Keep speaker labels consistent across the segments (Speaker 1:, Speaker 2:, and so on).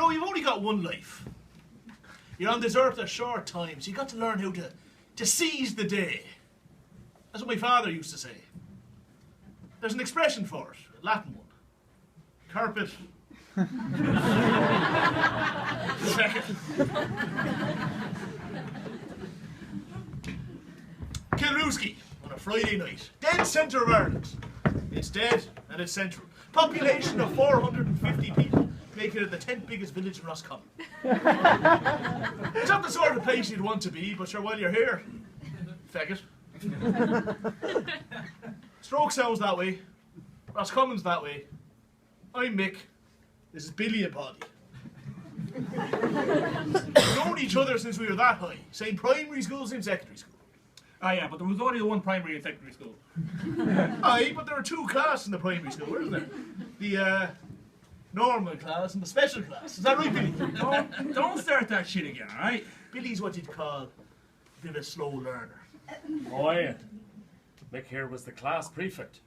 Speaker 1: know, you've only got one life. You're on this earth a short time, so you got to learn how to seize the day. That's what my father used to say. There's an expression for it, a Latin one. Carpet. Kilrooski on a Friday night. Dead centre of Ireland. It's dead and it's central. Population of 450 people, making it the 10th biggest village in Roscommon. It's not the sort of place you'd want to be, but sure, while you're here, faggot. Stroke sounds that way. Roscommon's that way. I'm Mick. This is Billy and Paddy. We've known each other since we were that high. Same primary school, same secondary school.
Speaker 2: Ah, yeah, but there was only one primary and secondary school.
Speaker 1: Aye, but there were two classes in the primary school, weren't there? The normal class and the special class. Is that right, Billy?
Speaker 2: Don't start that shit again, alright?
Speaker 1: Billy's what you'd call a bit of a slow learner.
Speaker 3: Boy, Mick here was the class prefect.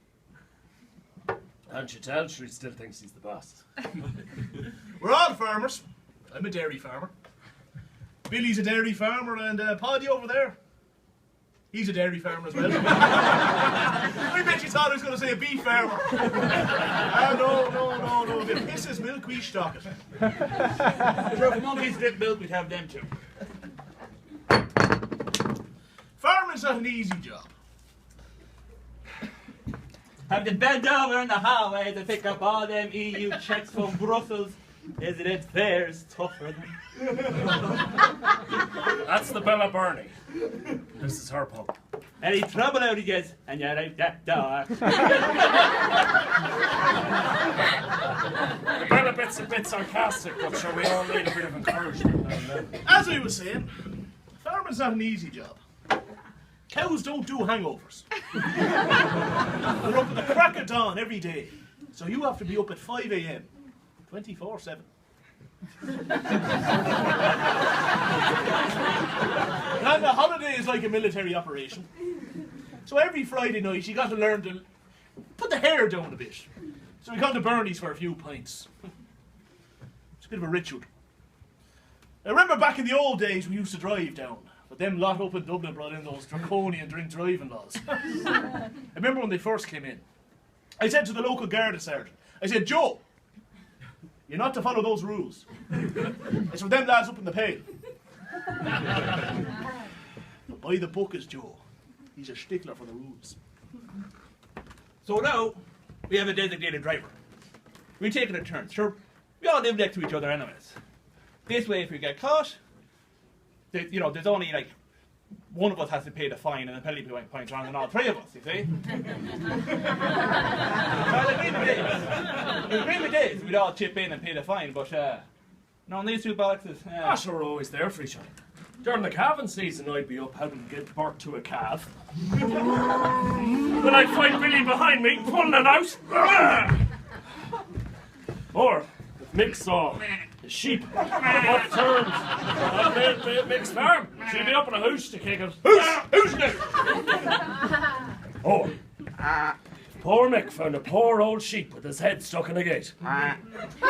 Speaker 3: Can't you tell? Sure, he still thinks he's the boss.
Speaker 1: We're all farmers. I'm a dairy farmer. Billy's a dairy farmer, and Paddy over there, he's a dairy farmer as well. I bet you thought I was going to say a beef farmer. No. The piss is milk, we stock it.
Speaker 2: Sure, if monkeys dip milk, we'd have them too.
Speaker 1: Farming's not an easy job.
Speaker 2: Have to bend over in the hallway to pick up all them EU checks from Brussels. Isn't it fair? It's tougher than...
Speaker 3: That's the Bella Burney. This is her pub.
Speaker 2: Any trouble out he gets, and you're out that door.
Speaker 3: The Bella bit's a bit sarcastic, but sure, we all need a bit of encouragement now and then.
Speaker 1: As I was saying, farming's not an easy job. Cows don't do hangovers. They're up at the crack of dawn every day. So you have to be up at 5 a.m. 24/7. And the holiday is like a military operation. So every Friday night you got to learn to put the hair down a bit. So we gone to Bernie's for a few pints. It's a bit of a ritual. I remember back in the old days we used to drive down. But them lot up in Dublin brought in those draconian drink driving laws. I remember when they first came in. I said to the local Garda sergeant, I said, Joe, you're not to follow those rules. It's for them lads up in the pale. But by the book is Joe. He's a stickler for the rules.
Speaker 2: So now, we have a designated driver. We're taking a turn. Sure, we all live next to each other anyways. This way, if we get caught, there's only like one of us has to pay the fine and the penalty points on all three of us, you see? The agreement is we'd all chip in and pay the fine, but no, these two boxes.
Speaker 3: Ah, sure, we're always there for each other. During the calving season, I'd be up helping give birth to a calf. Then I'd find Billy behind me, pulling it out. Or, if Mick saw the sheep upturned on Mick's farm, she'd be up in a hoosh to kick it. Who's this? Or, poor Mick found a poor old sheep with his head stuck in a gate.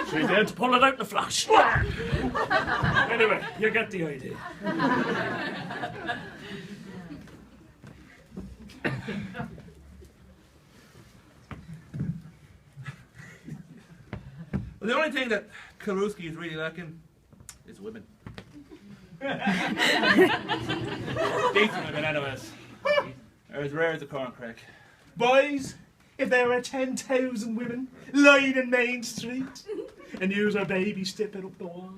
Speaker 3: She'd be able to pull it out in a flash. Anyway, you get the idea.
Speaker 2: Well, the only thing that Kilrooski is really lacking is women. Decent women, anyways. They're as rare as a corncrake.
Speaker 1: Boys, if there were 10,000 women lying in Main Street and yous a baby stepping up the wall,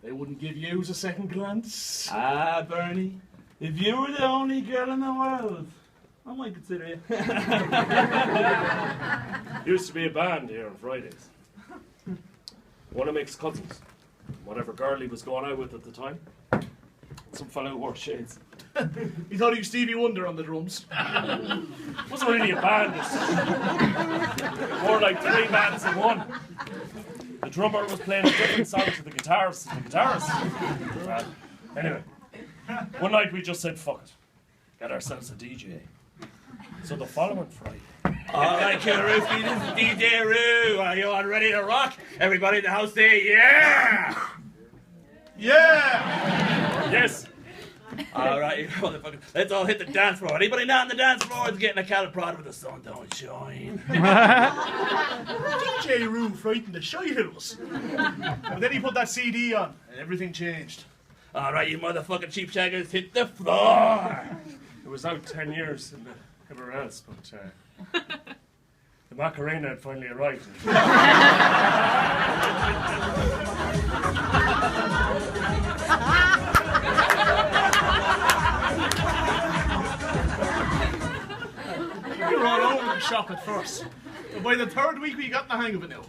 Speaker 1: they wouldn't give yous a second glance.
Speaker 2: Ah, Bernie, if you were the only girl in the world, I might consider you.
Speaker 3: Used to be a band here on Fridays. One of Mick's cousins, whatever girl he was going out with at the time, some fellow who wore shades.
Speaker 1: He thought he was Stevie Wonder on the drums.
Speaker 3: Wasn't really a band, it was more like three bands in one. The drummer was playing a different song to the guitarist. Anyway, one night we just said fuck it, get ourselves a DJ. So the following Friday,
Speaker 2: All right, Killer Rooski, this is DJ Roo. Are you all ready to rock? Everybody in the house say yeah!
Speaker 1: Yeah!
Speaker 3: Yes.
Speaker 2: All right, you motherfuckers. Let's all hit the dance floor. Anybody not on the dance floor is getting a caliprod with the sun don't shine.
Speaker 1: DJ Roo frightened the shite out of us. But then he put that CD on, and everything changed.
Speaker 2: All right, you motherfucking cheap shaggers, hit the floor.
Speaker 3: It was out 10 years and everywhere else, but the Macarena had finally arrived.
Speaker 1: We were all over the shop at first. But by the third week, we got the hang of it now.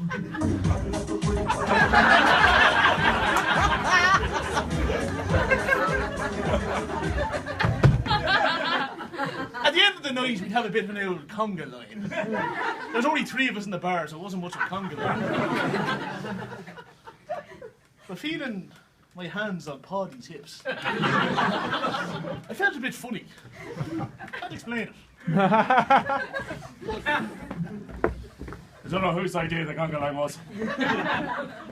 Speaker 1: At the end of the night, we'd have a bit of an old conga line. There's only 3 of us in the bar, so it wasn't much of a conga line. But feeling my hands on Paddy's hips, I felt a bit funny. Can't explain it.
Speaker 3: I don't know whose idea the conga line was.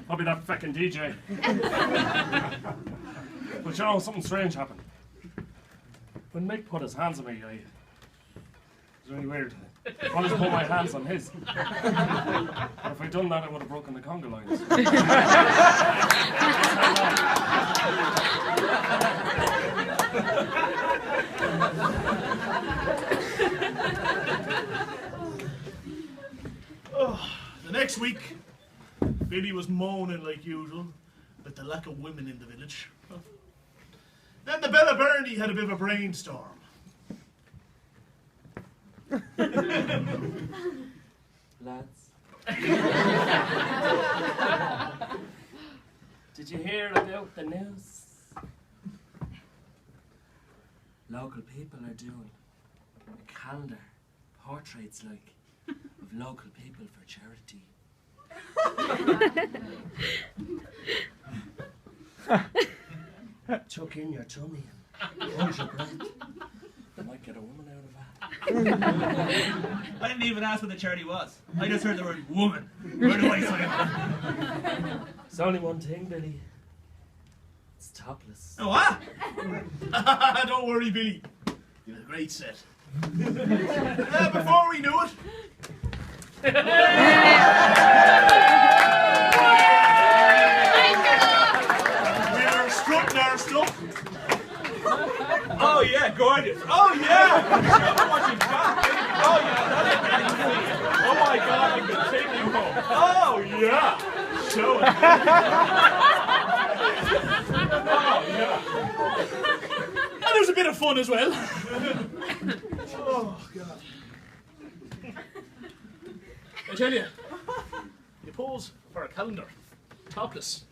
Speaker 3: Probably that feckin' DJ. But you know, something strange happened. When Mick put his hands on me, it was really weird. I wanted to put my hands on his. But if I'd done that, I would have broken the conga lines.
Speaker 1: The next week, Billy was moaning like usual with the lack of women in the village. Then the Bella Burney had a bit of a brainstorm.
Speaker 3: Lads. Did you hear about the news? Local people are doing a calendar, portraits like, of local people for charity. Tuck in your tummy and hold your breath. They might get a woman out of that.
Speaker 2: I didn't even ask what the charity was. I just heard the word woman. Where do I sign up?
Speaker 3: There's only one thing, Billy. It's topless.
Speaker 2: Oh, what?
Speaker 1: Don't worry, Billy. You had a great set. Before we knew it, we were strutting our stuff.
Speaker 2: Oh, yeah, gorgeous. Oh, yeah. How much you got? Oh, yeah, that's amazing. Oh, my God, I could take you home. Oh, yeah. Show it. Oh, yeah.
Speaker 1: And there was a bit of fun as well. Oh, God. I tell you, you pose for a calendar, topless,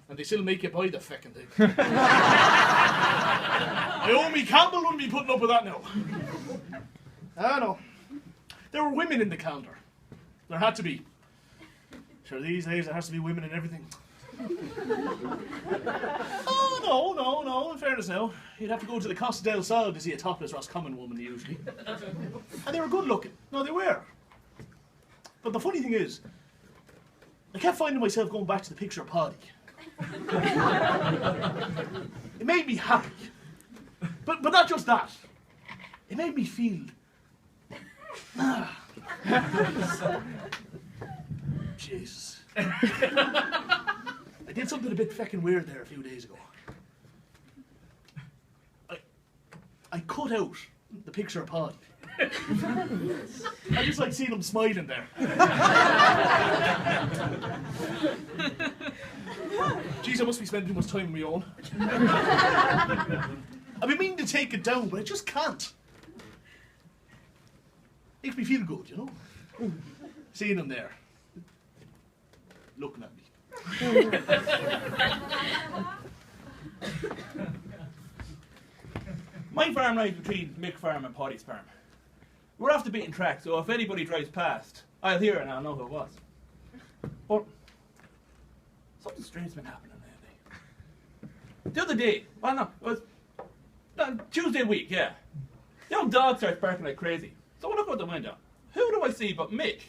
Speaker 1: and they still make you buy the feckin' thing. Naomi Campbell wouldn't be putting up with that now. I know. There were women in the calendar. There had to be. Sure, these days there has to be women in everything. Oh, no, in fairness now. You'd have to go to the Costa del Sol to see a topless Roscommon woman usually. And they were good looking. No, they were. But the funny thing is, I kept finding myself going back to the picture of Paddy. It made me happy. But not just that. It made me feel... Jesus. I did something a bit feckin' weird there a few days ago. I cut out the picture of Paddy. I just like seeing him smiling there. Jeez, I must be spending too much time on my own. I've been meaning to take it down, but I just can't. Makes me feel good, you know? Seeing him there. Looking at me.
Speaker 2: My farm lies between Mick Farm and Paddy's Farm. We're off the beaten track, so if anybody drives past, I'll hear it and I'll know who it was. But something strange has been happening lately. The other day, well no, it was Tuesday week, yeah. The old dog starts barking like crazy. So I look out the window. Who do I see but Mick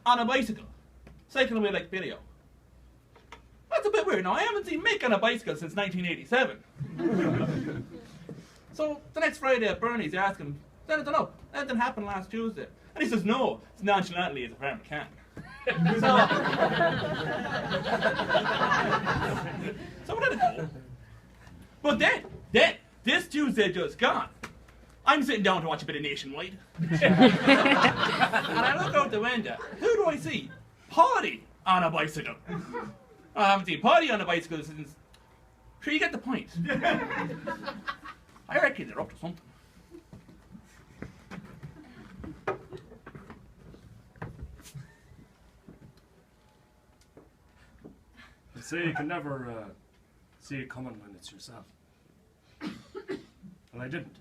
Speaker 2: on a bicycle, cycling away like Billy-O? That's a bit weird. Now, I haven't seen Mick on a bicycle since 1987. So the next Friday at Bernie's, they ask him, I don't know, anything happened last Tuesday? And he says, no, it's nonchalantly as a farmer can. So let it go. But then, this Tuesday just gone. I'm sitting down to watch a bit of Nationwide. And I look out the window. Who do I see? Paddy on a bicycle. I haven't seen Paddy on a bicycle since... Sure, you get the point. I reckon they're up to something.
Speaker 3: They say you can never see it coming when it's yourself. And I didn't.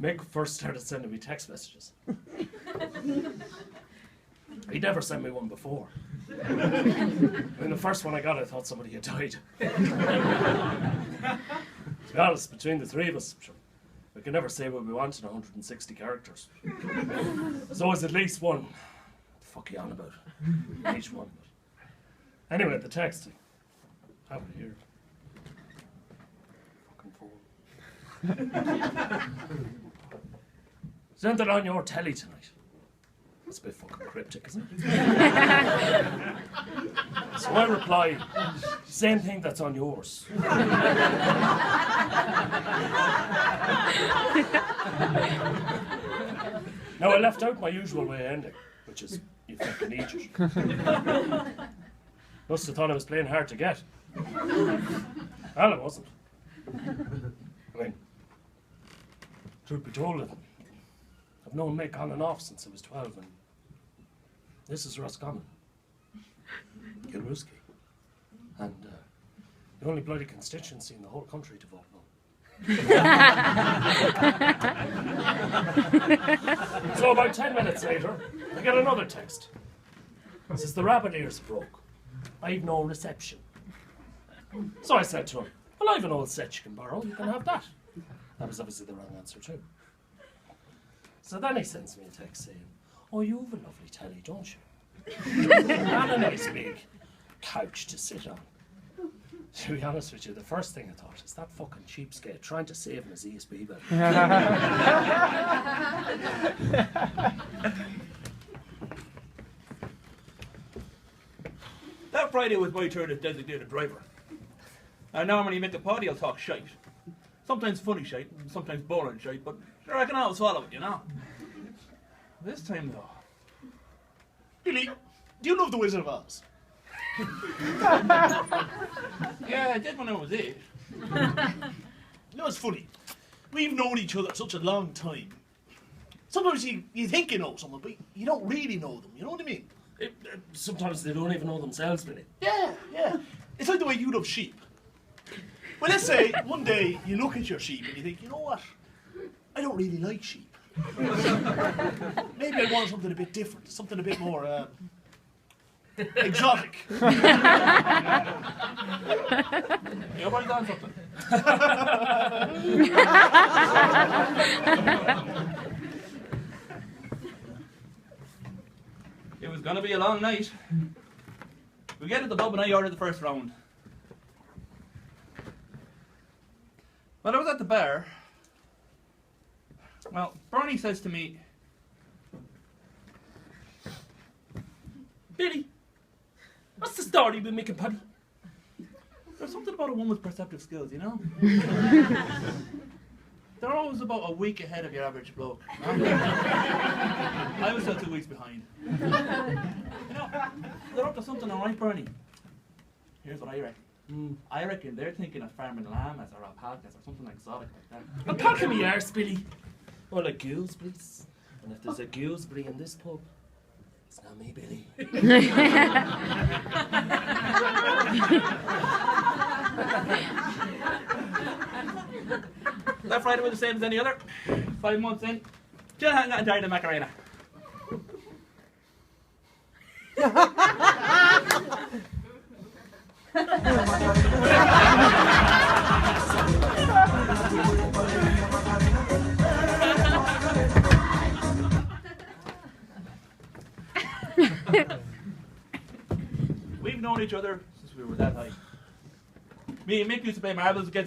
Speaker 3: Mick first started sending me text messages. He'd never sent me one before. When the first one I got, I thought somebody had died. To be honest, between the three of us, we could never say what we want in 160 characters. There's always at least one. What the fuck are you on about? Each one. Anyway, the texting. I have it here. Fucking phone. Is anything on your telly tonight? That's a bit fucking cryptic, isn't it? So I reply, same thing that's on yours. Now, I left out my usual way of ending, which is, you fucking idiot. Must have thought I was playing hard to get. Well, it wasn't. I mean, truth be told, I've known Mick on and off since I was 12, and this is Roscommon, Kilruski, and the only bloody constituency in the whole country to vote no. So about 10 minutes later, I get another text. It says, the rabbit ears broke. I've no reception. So I said to him, well, I've an old set you can borrow, you can have that. That was obviously the wrong answer too. So then he sends me a text saying, oh, you have a lovely telly, don't you? And a nice big couch to sit on. To be honest with you, the first thing I thought is that fucking cheapskate trying to save him his ESB bill.
Speaker 2: That Friday was my turn as designated driver. And normally Mick and Paddy will talk shite. Sometimes funny shite, sometimes boring shite, but sure I can always swallow it, you know. This time though...
Speaker 1: Billy, do you love The Wizard of Oz?
Speaker 2: Yeah, I did when I was 8.
Speaker 1: You know, it's funny. We've known each other such a long time. Sometimes you think you know someone, but you don't really know them, you know what I mean?
Speaker 3: Sometimes they don't even know themselves, Billy.
Speaker 1: Yeah. It's like the way you love sheep. Well, let's say one day you look at your sheep and you think, you know what? I don't really like sheep. Maybe I want something a bit different, something a bit more exotic.
Speaker 2: Everybody's on something. It was gonna be a long night. We get to the pub and I ordered the first round. When I was at the bar, well, Bernie says to me,
Speaker 3: Billy, what's the story with Mick and Paddy?
Speaker 2: there's something about a woman's perceptive skills, you know? They're always about a week ahead of your average bloke. You know? I was still 2 weeks behind. You know, they're up to something alright, Bernie. Here's what I reckon. I reckon they're thinking of farming llamas or alpacas or something exotic like that.
Speaker 3: Alpaca me arse, Billy. Or like gooseberries. And if there's a gooseberry in this pub, it's not me, Billy.
Speaker 2: That Friday was the same as any other. 5 months in, still hadn't gotten tired of Macarena. We've known each other since we were that high. Me and Mick used to play marbles against each